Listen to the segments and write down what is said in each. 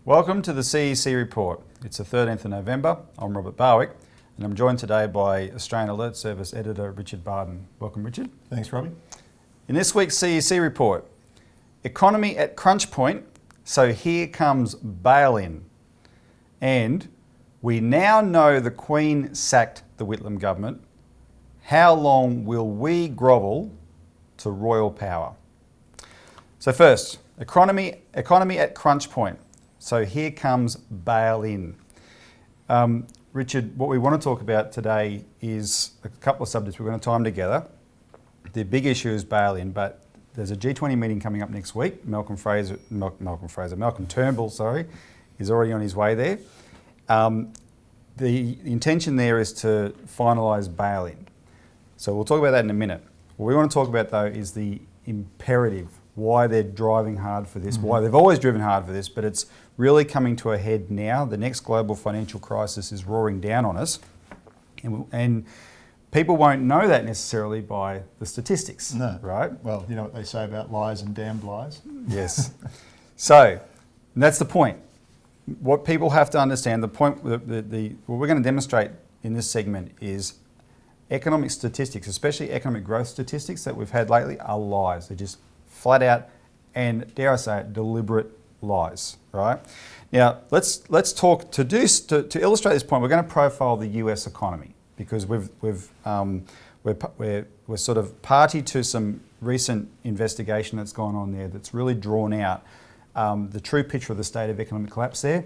Welcome to the CEC Report. It's the 13th of November. I'm Robert Barwick and I'm joined today by Australian Alert Service Editor Richard Bardon. Welcome, Richard. Thanks, Robbie. In this week's CEC Report, economy at crunch point, so here comes bail-in. And we now know the Queen sacked the Whitlam government. How long will we grovel to royal power? So first, economy at crunch point. So here comes bail-in. Richard, what we want to talk about today is a couple of subjects we're going to time together. The big issue is bail-in, but there's a G20 meeting coming up next week. Malcolm Turnbull, is already on his way there. The intention there is to finalise bail-in. So we'll talk about that in a minute. What we want to talk about though is the imperative, why they're driving hard for this, why they've always driven hard for this, but it's really coming to a head now. The next global financial crisis is roaring down on us, and people won't know that necessarily by the statistics, right? Well, you know what they say about lies and damned lies. Yes. So, and that's the point. What people have to understand, the point, what we're going to demonstrate in this segment is economic statistics, especially economic growth statistics that we've had lately, are lies. They're just flat out and, dare I say it, deliberate lies, right? Now, let's talk, to illustrate this point, we're going to profile the US economy because we're sort of party to some recent investigation that's gone on there that's really drawn out the true picture of the state of economic collapse there,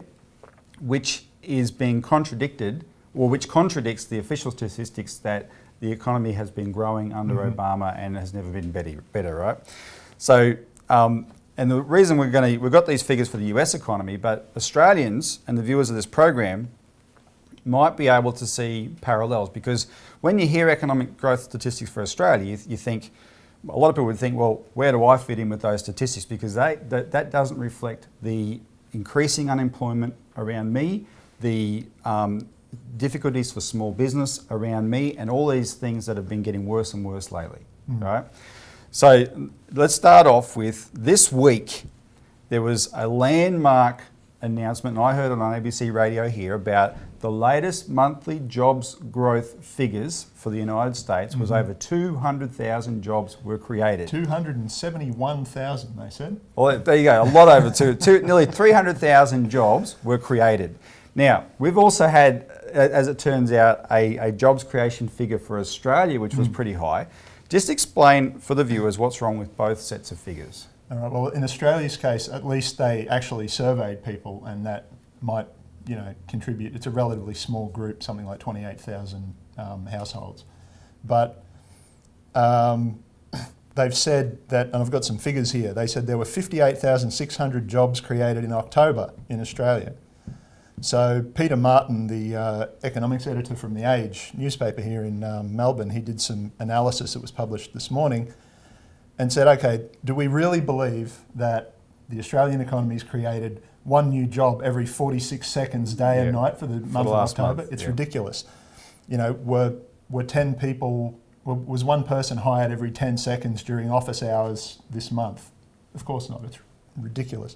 which is being contradicted, or which contradicts the official statistics that the economy has been growing under Obama and has never been better, right? So, and the reason we've got these figures for the US economy, but Australians and the viewers of this program might be able to see parallels, because when you hear economic growth statistics for Australia, you think, a lot of people would think, well, where do I fit in with those statistics? Because that doesn't reflect the increasing unemployment around me, the difficulties for small business around me, and all these things that have been getting worse and worse lately, right? So let's start off with this week. There was a landmark announcement, and I heard it on ABC radio here, about the latest monthly jobs growth figures for the United States was over 200,000 jobs were created. 271,000, they said. Well, there you go, a lot over nearly 300,000 jobs were created. Now, we've also had, as it turns out, a jobs creation figure for Australia, which was pretty high. Just explain for the viewers what's wrong with both sets of figures. All right, well, in Australia's case, at least they actually surveyed people, and that might, contribute. It's a relatively small group, something like 28,000 households. But they've said that, and I've got some figures here, they said there were 58,600 jobs created in October in Australia. So Peter Martin, the economics editor from The Age newspaper here in Melbourne, he did some analysis that was published this morning and said, okay, do we really believe that the Australian economy's created one new job every 46 seconds day and night for the month of October? It's ridiculous. Were 10 people, was one person hired every 10 seconds during office hours this month? Of course not, it's ridiculous.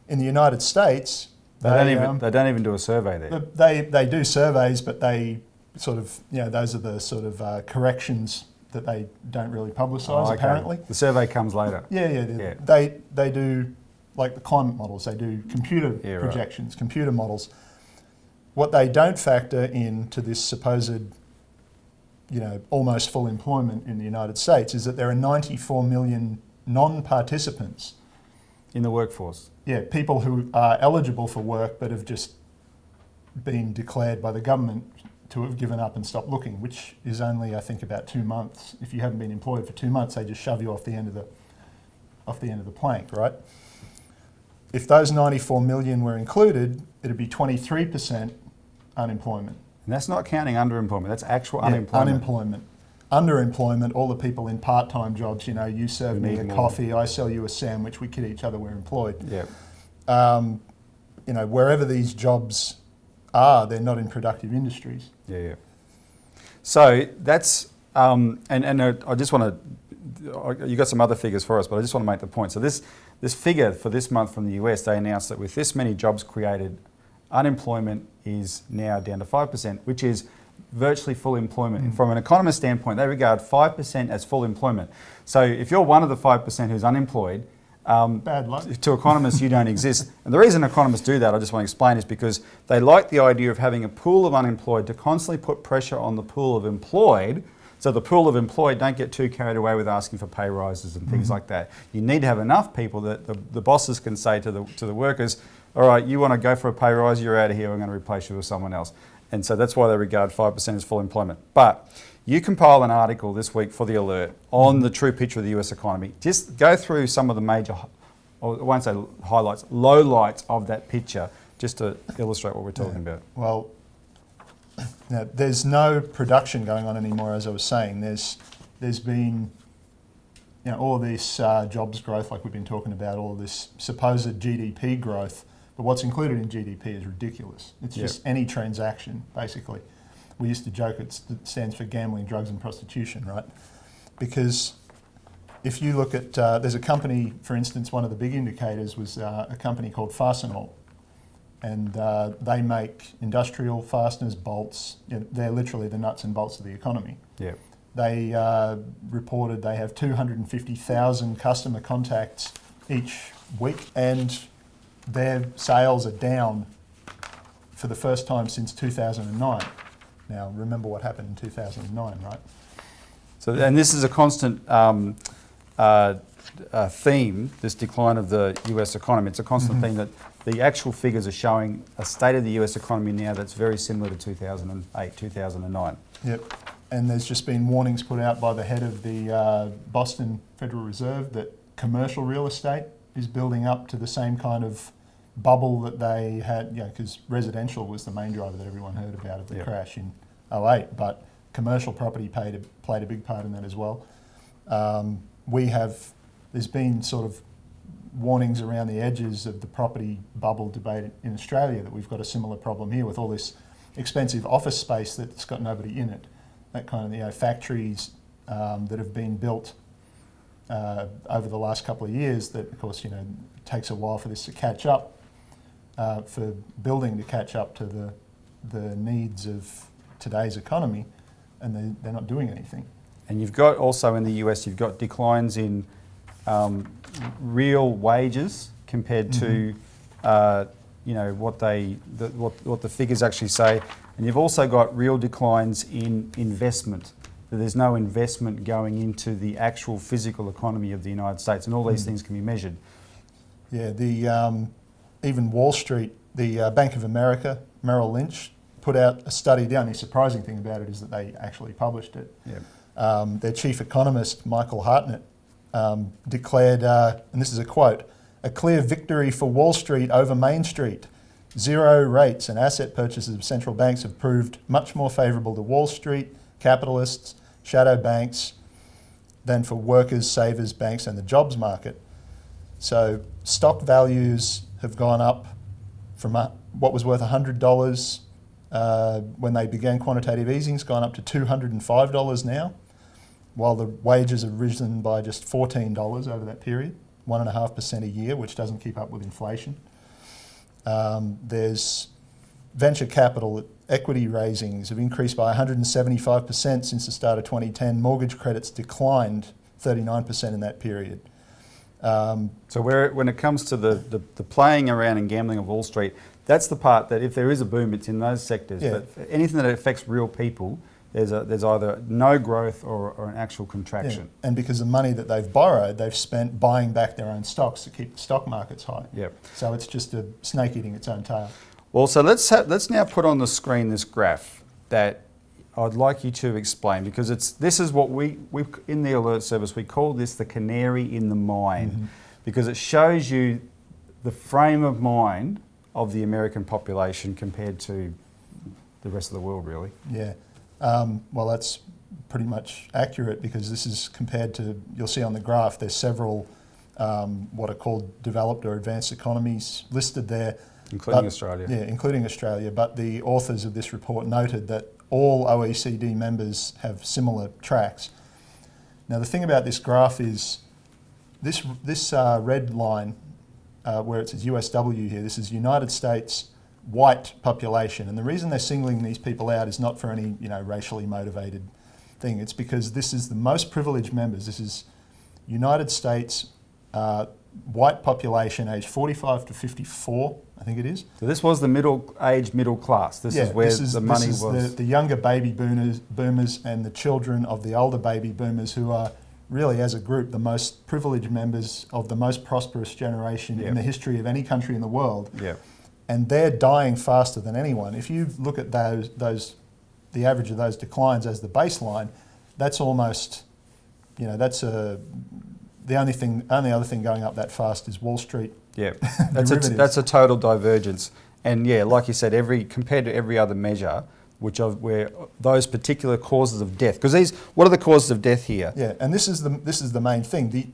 In the United States, They don't even do a survey there. They do surveys, but they sort of, those are the sort of corrections that they don't really publicise, apparently. The survey comes later. Yeah. They do, like the climate models, they do computer projections, computer models. What they don't factor into this supposed, almost full employment in the United States is that there are 94 million non-participants in the workforce. Yeah, people who are eligible for work but have just been declared by the government to have given up and stopped looking, which is only, I think, about 2 months. If you haven't been employed for 2 months, they just shove you off the end of the plank, right? If those 94 million were included, it'd be 23% unemployment. And that's not counting underemployment, that's actual unemployment. Unemployment. Underemployment, all the people in part-time jobs, you serve me a coffee, I sell you a sandwich, we kid each other, we're employed. Yeah. Wherever these jobs are, they're not in productive industries. Yeah. So that's, and I just want to you got some other figures for us, but I just want to make the point. So this figure for this month from the US, they announced that with this many jobs created, unemployment is now down to 5%, which is virtually full employment. From an economist standpoint, they regard 5% as full employment. So if you're one of the 5% who's unemployed, bad luck. To economists, you don't exist. And the reason economists do that, I just want to explain, is because they like the idea of having a pool of unemployed to constantly put pressure on the pool of employed. So the pool of employed don't get too carried away with asking for pay rises and things like that. You need to have enough people that the bosses can say to the workers, all right, you want to go for a pay rise, you're out of here, we're going to replace you with someone else. And so that's why they regard 5% as full employment. But you compile an article this week for The Alert on the true picture of the US economy. Just go through some of the major, or I won't say highlights, lowlights of that picture, just to illustrate what we're talking about. Well, now, there's no production going on anymore, as I was saying. There's been all this jobs growth, like we've been talking about, all this supposed GDP growth. But what's included in GDP is ridiculous. It's just any transaction, basically. We used to joke it stands for gambling, drugs and prostitution, right? Because if you look at, there's a company, for instance, one of the big indicators was a company called Fastenal. And they make industrial fasteners, bolts. They're literally the nuts and bolts of the economy. Yeah. They reported they have 250,000 customer contacts each week, and their sales are down for the first time since 2009. Now, remember what happened in 2009, right? So, and this is a constant theme, this decline of the US economy. It's a constant theme that the actual figures are showing a state of the US economy now that's very similar to 2008, 2009. Yep. And there's just been warnings put out by the head of the Boston Federal Reserve that commercial real estate is building up to the same kind of bubble that they had, because residential was the main driver that everyone heard about of the crash in 2008, but commercial property played a big part in that as well. There's been sort of warnings around the edges of the property bubble debate in Australia that we've got a similar problem here with all this expensive office space that's got nobody in it. That kind of, factories that have been built over the last couple of years that, of course, takes a while for this to catch up, for building to catch up to the needs of today's economy, and they're not doing anything. And you've got also in the US, you've got declines in real wages compared to what the figures actually say, and you've also got real declines in investment. There's no investment going into the actual physical economy of the United States, and all these things can be measured. Yeah, even Wall Street, the Bank of America, Merrill Lynch, put out a study. The only surprising thing about it is that they actually published it. Yeah. Their chief economist, Michael Hartnett, declared, and this is a quote, "A clear victory for Wall Street over Main Street. Zero rates and asset purchases of central banks have proved much more favourable to Wall Street, capitalists, shadow banks, than for workers, savers, banks and the jobs market." So stock values have gone up from what was worth $100 when they began quantitative easing, has gone up to $205 now, while the wages have risen by just $14 over that period, 1.5% a year, which doesn't keep up with inflation. There's venture capital, equity raisings have increased by 175% since the start of 2010. Mortgage credits declined 39% in that period. So when it comes to the playing around and gambling of Wall Street, that's the part that if there is a boom, it's in those sectors. Yeah. But anything that affects real people, there's either no growth or an actual contraction. Yeah. And because the money that they've borrowed, they've spent buying back their own stocks to keep the stock markets high. Yep. So it's just a snake eating its own tail. Well, so let's now put on the screen this graph that I'd like you to explain, because this is what we in the alert service, we call this the canary in the mine, because it shows you the frame of mind of the American population compared to the rest of the world, really. Yeah. Well, that's pretty much accurate, because this is compared to, you'll see on the graph, there's several what are called developed or advanced economies listed there. Including Australia. Yeah, including Australia. But the authors of this report noted that all OECD members have similar tracks. Now, the thing about this graph is this red line, where it says USW here, this is United States white population. And the reason they're singling these people out is not for any, racially motivated thing. It's because this is the most privileged members. This is United States white population, aged 45 to 54, I think it is. So this was the middle class. This is where the money was. The younger baby boomers and the children of the older baby boomers, who are really, as a group, the most privileged members of the most prosperous generation in the history of any country in the world. Yeah. And they're dying faster than anyone. If you look at the average of those declines as the baseline, that's almost, the only other thing going up that fast is Wall Street. Yeah, that's a total divergence. And yeah, like you said, compared to every other measure, where those particular causes of death, because what are the causes of death here? Yeah, and this is the main thing.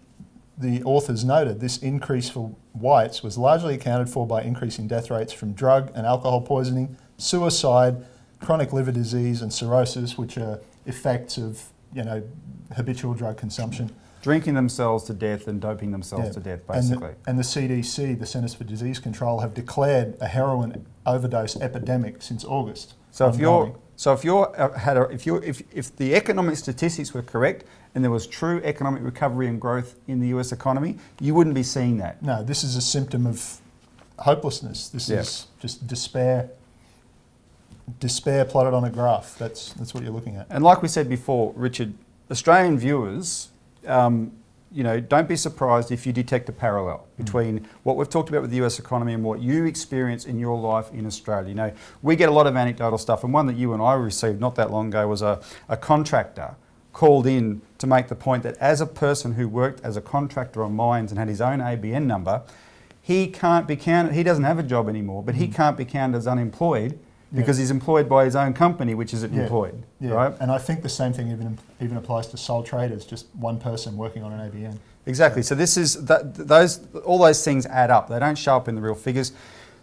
The authors noted this increase for whites was largely accounted for by increasing death rates from drug and alcohol poisoning, suicide, chronic liver disease, and cirrhosis, which are effects of habitual drug consumption. Drinking themselves to death and doping themselves to death, basically. And the CDC, the Centers for Disease Control, have declared a heroin overdose epidemic since August. So if the economic statistics were correct and there was true economic recovery and growth in the US economy, you wouldn't be seeing that. No, this is a symptom of hopelessness. This is just despair plotted on a graph. That's what you're looking at. And like we said before, Richard, Australian viewers, don't be surprised if you detect a parallel between what we've talked about with the US economy and what you experience in your life in Australia. We get a lot of anecdotal stuff, and one that you and I received not that long ago was a contractor called in to make the point that as a person who worked as a contractor on mines and had his own ABN number, he can't be counted, he doesn't have a job anymore, but he can't be counted as unemployed because he's employed by his own company, which isn't employed, right? And I think the same thing even applies to sole traders, just one person working on an ABN. Exactly. So this is all those things add up. They don't show up in the real figures.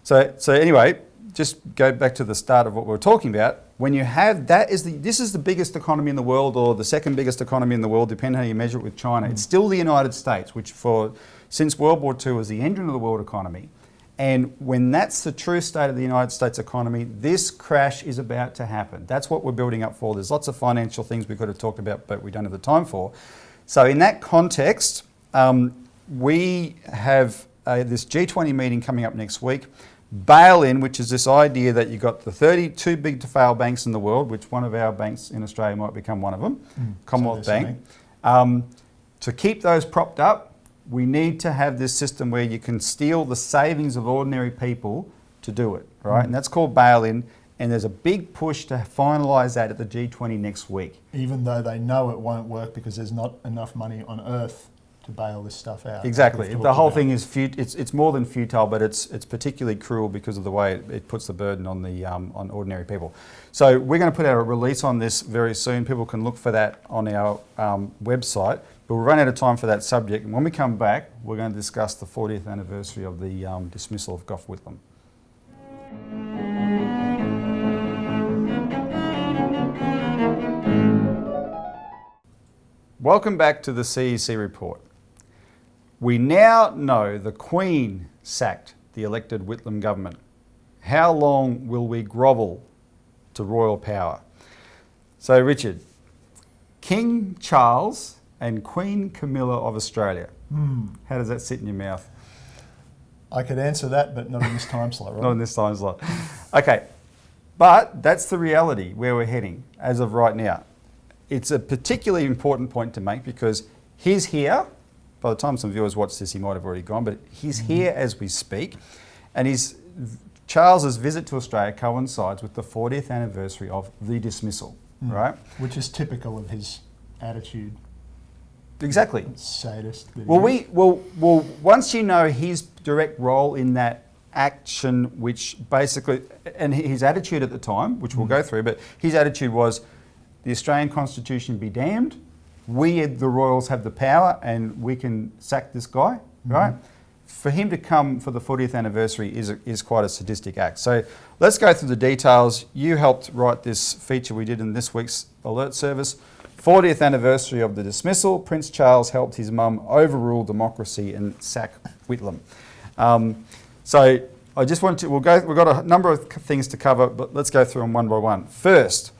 So anyway, just go back to the start of what we were talking about. When you have this is the biggest economy in the world, or the second biggest economy in the world, depending how you measure it with China. It's still the United States, which since World War II was the engine of the world economy. And when that's the true state of the United States economy, this crash is about to happen. That's what we're building up for. There's lots of financial things we could have talked about, but we don't have the time for. So in that context, we have this G20 meeting coming up next week. Bail-in, which is this idea that you've got the 32 big to fail banks in the world, which one of our banks in Australia might become one of them, Commonwealth Bank. To keep those propped up, we need to have this system where you can steal the savings of ordinary people to do it, right? And that's called bail-in, and there's a big push to finalise that at the G20 next week. Even though they know it won't work because there's not enough money on earth to bail this stuff out. Exactly. The whole thing is it's more than futile, but it's particularly cruel because of the way it puts the burden on on ordinary people. So we're going to put out a release on this very soon. People can look for that on our website. But we've run out of time for that subject, and when we come back, we're going to discuss the 40th anniversary of the dismissal of Gough Whitlam. Welcome back to the CEC Report. We now know the Queen sacked the elected Whitlam government. How long will we grovel to royal power? So, Richard, King Charles and Queen Camilla of Australia. How does that sit in your mouth? I could answer that, but not in this time slot, right? Not in this time slot. Okay, but that's the reality where we're heading as of right now. It's a particularly important point to make because he's here. By the time some viewers watch this, he might have already gone, but he's here as we speak. And Charles's visit to Australia coincides with the 40th anniversary of the dismissal, right? Which is typical of his attitude. Exactly. Sadist. Well, once you know his direct role in that action, which basically, and his attitude at the time, which we'll go through, but his attitude was the Australian Constitution be damned. We, the royals, have the power and we can sack this guy, right? For him to come for the 40th anniversary is quite a sadistic act. So let's go through the details. You helped write this feature we did in this week's alert service. 40th anniversary of the dismissal, Prince Charles helped his mum overrule democracy and sack Whitlam. So I just want to, we've got a number of things to cover, but let's go through them one by one. First,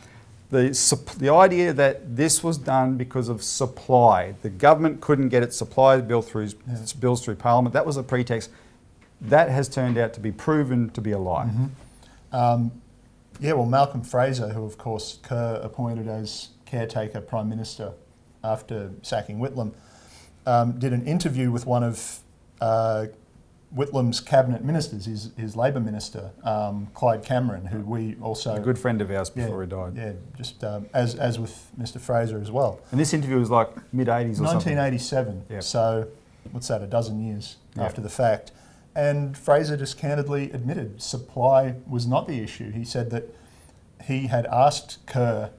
the idea that this was done because of supply. The government couldn't get its supply bills through Parliament. That was a pretext. That has turned out to be proven to be a lie. Well, Malcolm Fraser, who of course Kerr appointed as caretaker Prime Minister after sacking Whitlam, did an interview with one of Whitlam's cabinet ministers, his Labor minister, Clyde Cameron, who we also... A good friend of ours before he died. Yeah, just as with Mr Fraser as well. And this interview was like mid-80s or something? 1987, Yep. So what's that, a dozen years after the fact. And Fraser just candidly admitted supply was not the issue. He said that he had asked Kerr,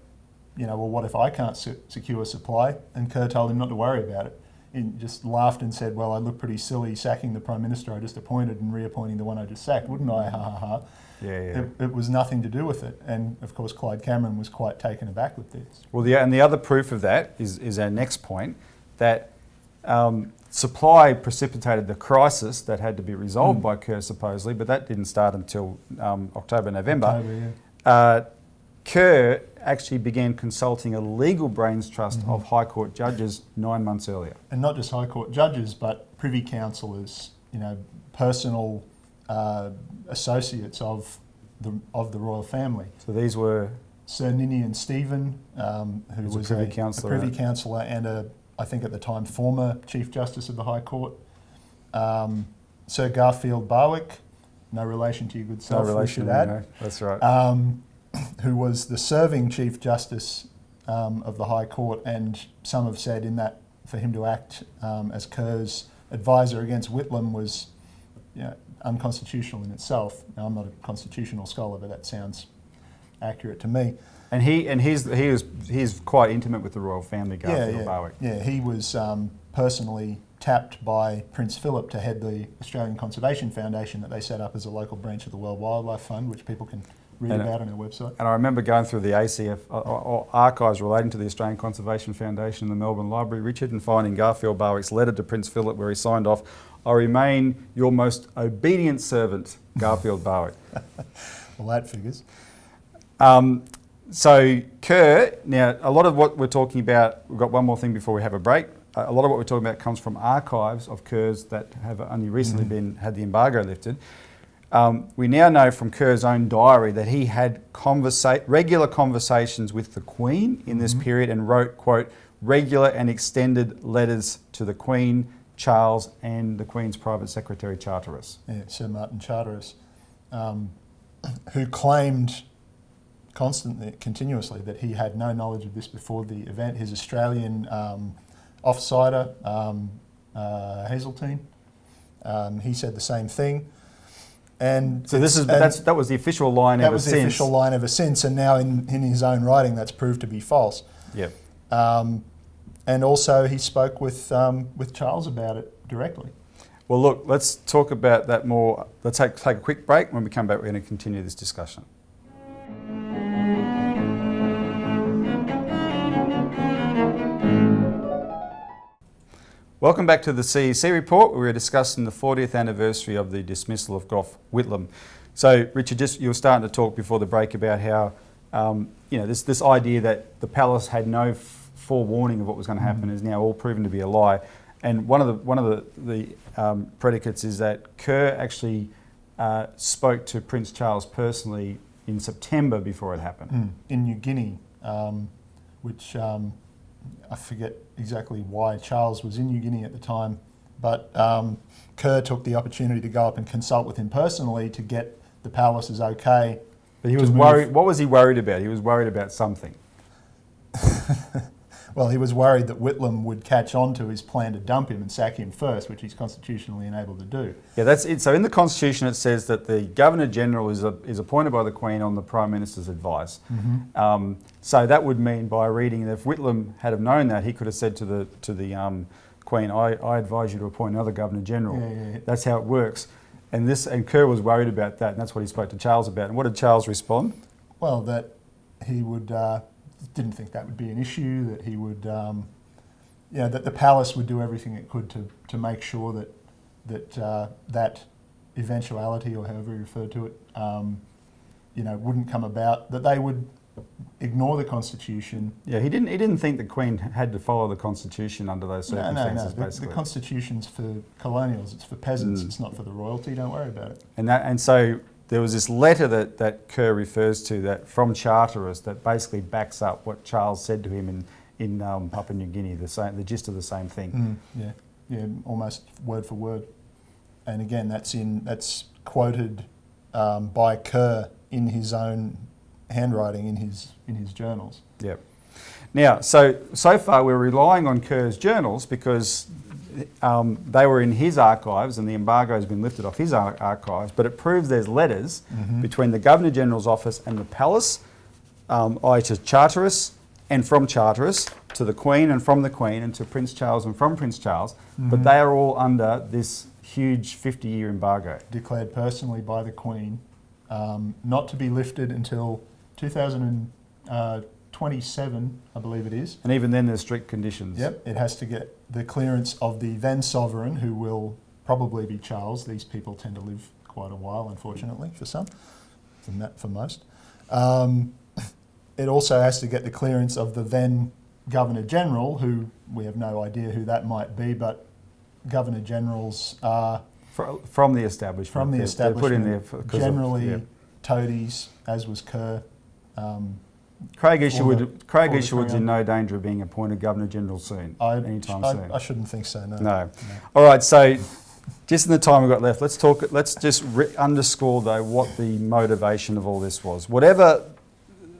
well, what if I can't secure supply? And Kerr told him not to worry about it. He just laughed and said, well, I look pretty silly sacking the Prime Minister I just appointed and reappointing the one I just sacked, wouldn't I? Ha ha ha. Yeah. It was nothing to do with it. And of course, Clyde Cameron was quite taken aback with this. Well, and the other proof of that is our next point, that supply precipitated the crisis that had to be resolved by Kerr supposedly, but that didn't start until October, November. Kerr actually began consulting a legal brains trust of High Court judges 9 months earlier. And not just High Court judges, but Privy Councillors, personal associates of the royal family. So these were Sir Ninian Stephen, who was a Privy Councillor and I think at the time former Chief Justice of the High Court. Sir Garfield Barwick, no relation to your good self, we should add. No, that's right. Who was the serving Chief Justice of the High Court, and some have said in that for him to act as Kerr's advisor against Whitlam was unconstitutional in itself. Now, I'm not a constitutional scholar, but that sounds accurate to me. And he's quite intimate with the royal family, Garfield Barwick. Yeah, he was personally tapped by Prince Philip to head the Australian Conservation Foundation that they set up as a local branch of the World Wildlife Fund, which people can read about on our website. And I remember going through the ACF archives relating to the Australian Conservation Foundation in the Melbourne Library, Richard, and finding Garfield Barwick's letter to Prince Philip where he signed off, "I remain your most obedient servant, Garfield Barwick." Well, that figures. So Kerr, now a lot of what we're talking about, we've got one more thing before we have a break. A lot of what we're talking about comes from archives of Kerr's that have only recently had the embargo lifted. We now know from Kerr's own diary that he had regular conversations with the Queen in this period and wrote, quote, regular and extended letters to the Queen, Charles and the Queen's private secretary, Charteris. Yeah, Sir Martin Charteris, who claimed continuously that he had no knowledge of this before the event. His Australian offsider, Hazeltine, he said the same thing. And so that was the official line ever since. That was the official line ever since, and now in his own writing that's proved to be false. Yep. And also he spoke with Charles about it directly. Well, look, let's talk about that more. Let's take a quick break. When we come back, we're going to continue this discussion. Welcome back to the CEC Report, where we're discussing the 40th anniversary of the dismissal of Gough Whitlam. So, Richard, you were starting to talk before the break about how, this idea that the palace had no forewarning of what was going to happen is now all proven to be a lie. And one of the predicates is that Kerr actually spoke to Prince Charles personally in September before it happened. In New Guinea, which I forget exactly why Charles was in New Guinea at the time, but Kerr took the opportunity to go up and consult with him personally to get the palace's okay. But he was worried. What was he worried about? He was worried about something. Well, he was worried that Whitlam would catch on to his plan to dump him and sack him first, which he's constitutionally enabled to do. Yeah, that's it. So in the Constitution it says that the Governor-General is appointed by the Queen on the Prime Minister's advice. So that would mean, by reading, that if Whitlam had have known that, he could have said to the Queen, I advise you to appoint another Governor-General. Yeah. That's how it works. And Kerr was worried about that, and that's what he spoke to Charles about. And what did Charles respond? Well, that he would didn't think that would be an issue, that he would, that the palace would do everything it could to make sure that eventuality, or however he referred to it, wouldn't come about, that they would ignore the Constitution. Yeah, he didn't think the Queen had to follow the Constitution under those circumstances. No. Basically, the Constitution's for colonials. It's for peasants. It's not for the royalty. Don't worry about it. And so there was this letter that Kerr refers to, that from Charteris, that basically backs up what Charles said to him in Papua New Guinea. The gist of the same thing. Yeah, almost word for word. And again, that's quoted by Kerr in his own handwriting in his journals. Yep. Now, so far we're relying on Kerr's journals because they were in his archives and the embargo has been lifted off his archives, but it proves there's letters between the Governor-General's office and the palace, to Charteris, and from Charteris to the Queen, and from the Queen, and to Prince Charles and from Prince Charles, but they are all under this huge 50-year embargo. Declared personally by the Queen, not to be lifted until 2027, I believe it is. And even then there's strict conditions. Yep, it has to get the clearance of the then sovereign, who will probably be Charles. These people tend to live quite a while, unfortunately, for some, for most. It also has to get the clearance of the then Governor-General, who we have no idea who that might be, but Governor-Generals are... From the establishment. From the establishment. They're put in there generally toadies, as was Kerr. Craig Isherwood's in no danger of being appointed Governor-General soon, anytime soon. I shouldn't think so, no. No. All right, so just in the time we've got left, let's just underscore, though, what the motivation of all this was. Whatever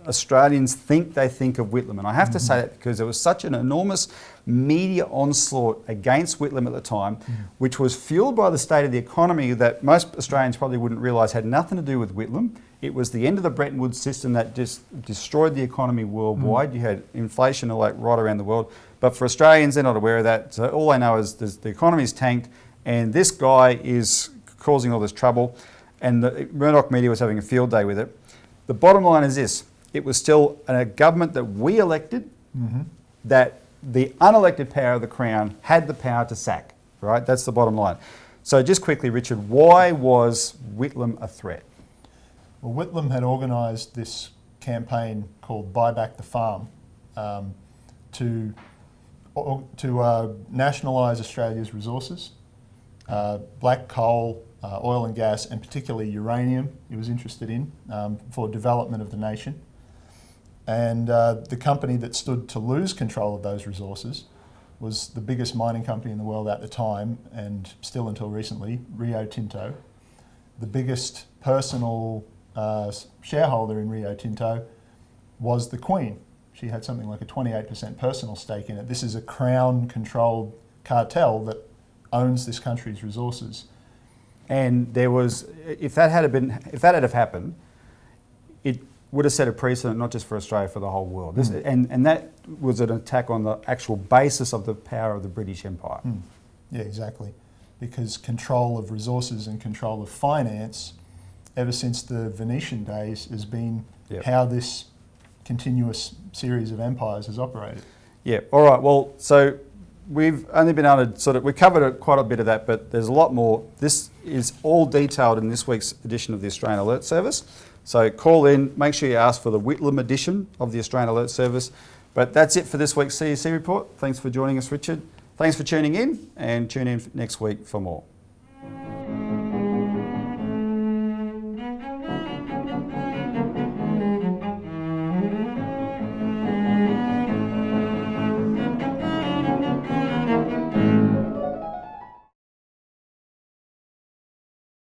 Australians think of Whitlam, and I have to say that because there was such an enormous media onslaught against Whitlam at the time, which was fueled by the state of the economy that most Australians probably wouldn't realise had nothing to do with Whitlam. It was the end of the Bretton Woods system that just destroyed the economy worldwide. You had inflation right around the world. But for Australians, they're not aware of that. So all they know is the economy's tanked and this guy is causing all this trouble, and the Murdoch media was having a field day with it. The bottom line is this: it was still a government that we elected, that the unelected power of the Crown had the power to sack, right? That's the bottom line. So just quickly, Richard, why was Whitlam a threat? Well, Whitlam had organised this campaign called Buy Back the Farm to nationalise Australia's resources, black coal, oil and gas, and particularly uranium he was interested in for development of the nation. And the company that stood to lose control of those resources was the biggest mining company in the world at the time, and still until recently, Rio Tinto. The biggest personal shareholder in Rio Tinto was the Queen. She had something like a 28% personal stake in it. This is a Crown-controlled cartel that owns this country's resources. And there was, if that had happened, it would have set a precedent not just for Australia, for the whole world. And that was an attack on the actual basis of the power of the British Empire. Yeah, exactly. Because control of resources and control of finance, ever since the Venetian days, has been how this continuous series of empires has operated. Yeah, all right. Well, so we've only been able to we covered quite a bit of that, but there's a lot more. This is all detailed in this week's edition of the Australian Alert Service. So call in, make sure you ask for the Whitlam edition of the Australian Alert Service. But that's it for this week's CEC Report. Thanks for joining us, Richard. Thanks for tuning in, and tune in next week for more.